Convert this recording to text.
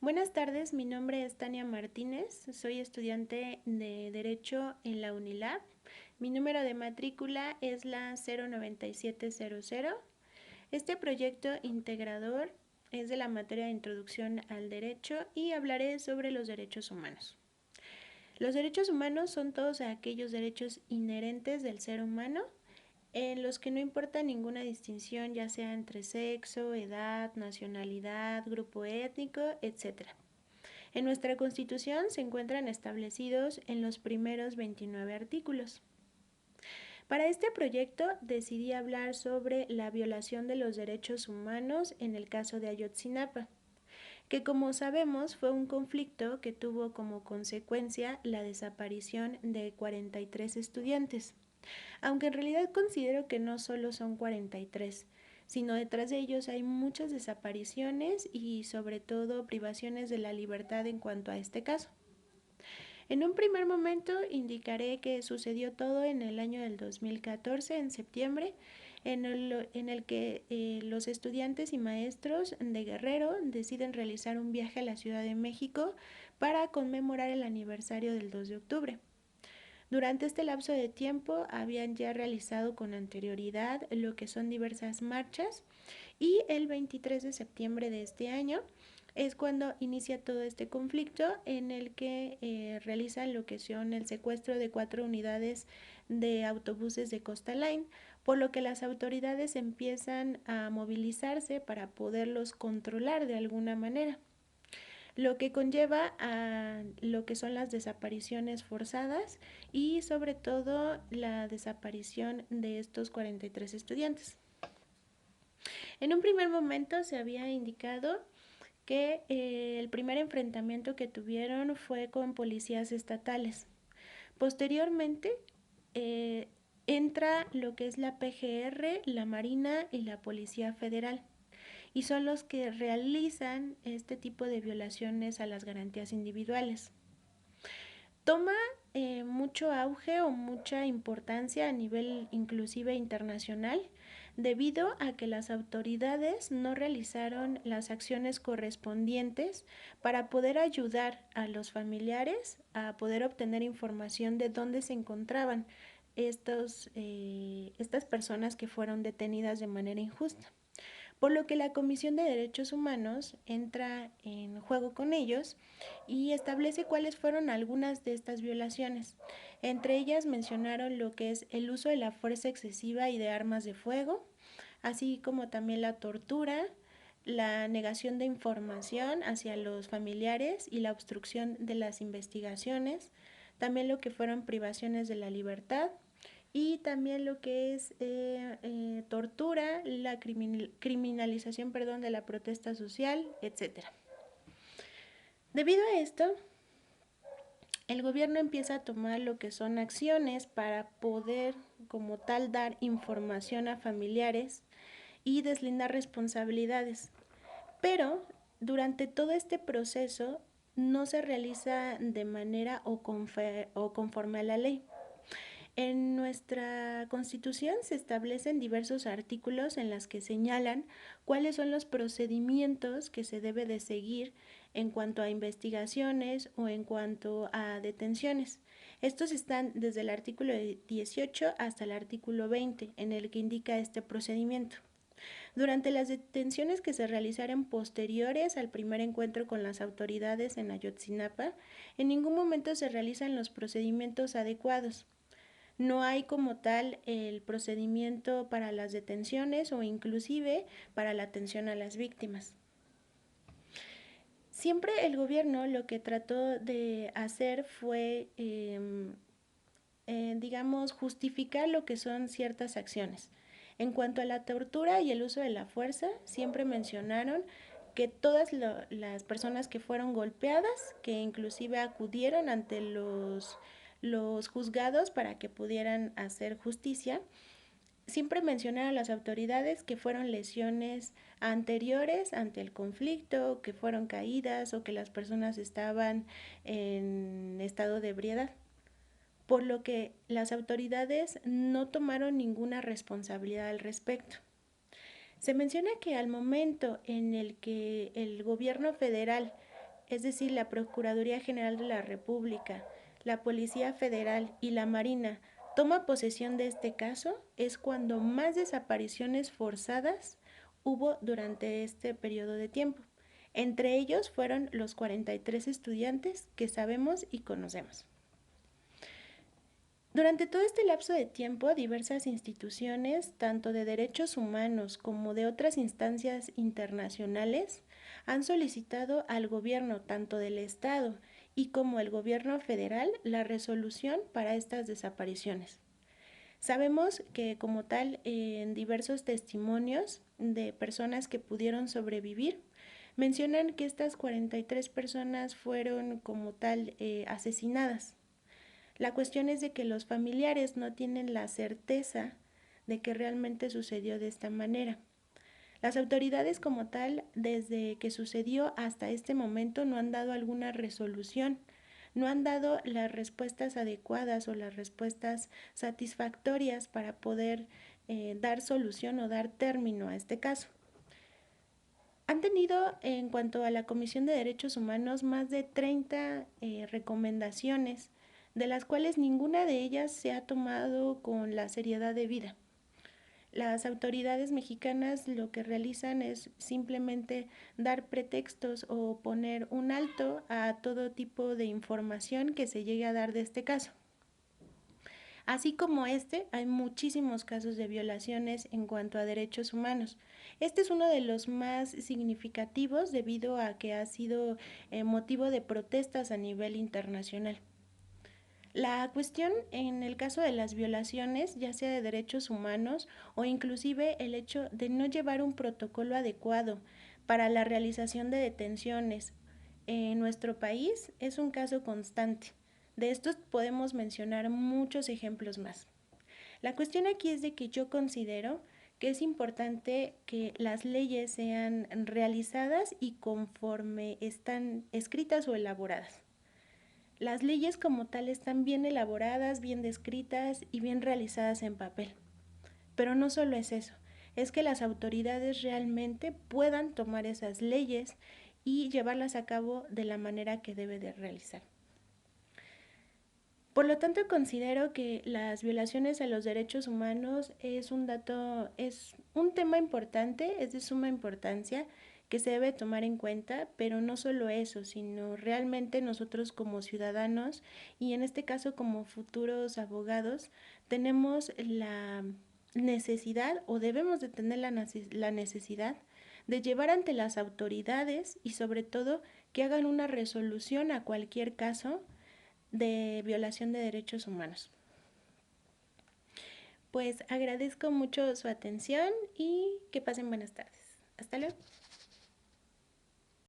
Buenas tardes, mi nombre es Tania Martínez, soy estudiante de Derecho en la UNILAB. Mi número de matrícula es la 09700. Este proyecto integrador es de la materia de Introducción al Derecho y hablaré sobre los derechos humanos. Los derechos humanos son todos aquellos derechos inherentes del ser humano en los que no importa ninguna distinción, ya sea entre sexo, edad, nacionalidad, grupo étnico, etc. En nuestra Constitución se encuentran establecidos en los primeros 29 artículos. Para este proyecto decidí hablar sobre la violación de los derechos humanos en el caso de Ayotzinapa, que como sabemos fue un conflicto que tuvo como consecuencia la desaparición de 43 estudiantes, aunque en realidad considero que no solo son 43, sino detrás de ellos hay muchas desapariciones y sobre todo privaciones de la libertad en cuanto a este caso. En un primer momento indicaré que sucedió todo en el año del 2014, en septiembre, en el que los estudiantes y maestros de Guerrero deciden realizar un viaje a la Ciudad de México para conmemorar el aniversario del 2 de octubre. Durante este lapso de tiempo habían ya realizado con anterioridad lo que son diversas marchas y el 23 de septiembre de este año es cuando inicia todo este conflicto en el que realizan lo que son el secuestro de 4 unidades de autobuses de Costa Line, por lo que las autoridades empiezan a movilizarse para poderlos controlar de alguna manera, lo que conlleva a lo que son las desapariciones forzadas y sobre todo la desaparición de estos 43 estudiantes. En un primer momento se había indicado que el primer enfrentamiento que tuvieron fue con policías estatales. Posteriormente entra lo que es la PGR, la Marina y la Policía Federal, y son los que realizan este tipo de violaciones a las garantías individuales. Toma mucho auge o mucha importancia a nivel inclusive internacional, debido a que las autoridades no realizaron las acciones correspondientes para poder ayudar a los familiares a poder obtener información de dónde se encontraban estas personas que fueron detenidas de manera injusta, por lo que la Comisión de Derechos Humanos entra en juego con ellos y establece cuáles fueron algunas de estas violaciones. Entre ellas mencionaron lo que es el uso de la fuerza excesiva y de armas de fuego, así como también la tortura, la negación de información hacia los familiares y la obstrucción de las investigaciones, también lo que fueron privaciones de la libertad, y también lo que es tortura, la criminalización, de la protesta social, etc. Debido a esto, el gobierno empieza a tomar lo que son acciones para poder como tal dar información a familiares y deslindar responsabilidades. Pero durante todo este proceso no se realiza de manera o conforme a la ley. En nuestra Constitución se establecen diversos artículos en los que señalan cuáles son los procedimientos que se debe de seguir en cuanto a investigaciones o en cuanto a detenciones. Estos están desde el artículo 18 hasta el artículo 20, en el que indica este procedimiento. Durante las detenciones que se realizaron posteriores al primer encuentro con las autoridades en Ayotzinapa, en ningún momento se realizan los procedimientos adecuados. No hay como tal el procedimiento para las detenciones o inclusive para la atención a las víctimas. Siempre el gobierno lo que trató de hacer fue, digamos, justificar lo que son ciertas acciones. En cuanto a la tortura y el uso de la fuerza, siempre mencionaron que todas las personas que fueron golpeadas, que inclusive acudieron ante los juzgados para que pudieran hacer justicia, siempre mencionaron a las autoridades que fueron lesiones anteriores ante el conflicto, que fueron caídas o que las personas estaban en estado de ebriedad, por lo que las autoridades no tomaron ninguna responsabilidad al respecto. Se menciona que al momento en el que el gobierno federal es decir, la Procuraduría General de la República, la Policía Federal y la Marina, toma posesión de este caso, es cuando más desapariciones forzadas hubo durante este periodo de tiempo. Entre ellos fueron los 43 estudiantes que sabemos y conocemos. Durante todo este lapso de tiempo, diversas instituciones, tanto de derechos humanos como de otras instancias internacionales, han solicitado al gobierno tanto del Estado y como el gobierno federal la resolución para estas desapariciones. Sabemos que como tal, en diversos testimonios de personas que pudieron sobrevivir, mencionan que estas 43 personas fueron como tal asesinadas. La cuestión es de que los familiares no tienen la certeza de que realmente sucedió de esta manera. Las autoridades como tal, desde que sucedió hasta este momento, no han dado alguna resolución, no han dado las respuestas adecuadas o las respuestas satisfactorias para poder dar solución o dar término a este caso. Han tenido, en cuanto a la Comisión de Derechos Humanos, más de 30 recomendaciones, de las cuales ninguna de ellas se ha tomado con la seriedad debida. Las autoridades mexicanas lo que realizan es simplemente dar pretextos o poner un alto a todo tipo de información que se llegue a dar de este caso. Así como este, hay muchísimos casos de violaciones en cuanto a derechos humanos. Este es uno de los más significativos debido a que ha sido motivo de protestas a nivel internacional. La cuestión en el caso de las violaciones, ya sea de derechos humanos o inclusive el hecho de no llevar un protocolo adecuado para la realización de detenciones en nuestro país, es un caso constante. De estos podemos mencionar muchos ejemplos más. La cuestión aquí es de que yo considero que es importante que las leyes sean realizadas y conforme están escritas o elaboradas. Las leyes como tal están bien elaboradas, bien descritas y bien realizadas en papel. Pero no solo es eso, es que las autoridades realmente puedan tomar esas leyes y llevarlas a cabo de la manera que debe de realizar. Por lo tanto, considero que las violaciones a los derechos humanos es un tema importante, es de suma importancia que se debe tomar en cuenta, pero no solo eso, sino realmente nosotros como ciudadanos y en este caso como futuros abogados tenemos la necesidad o debemos de tener la necesidad de llevar ante las autoridades y sobre todo que hagan una resolución a cualquier caso de violación de derechos humanos. Pues agradezco mucho su atención y que pasen buenas tardes. Hasta luego.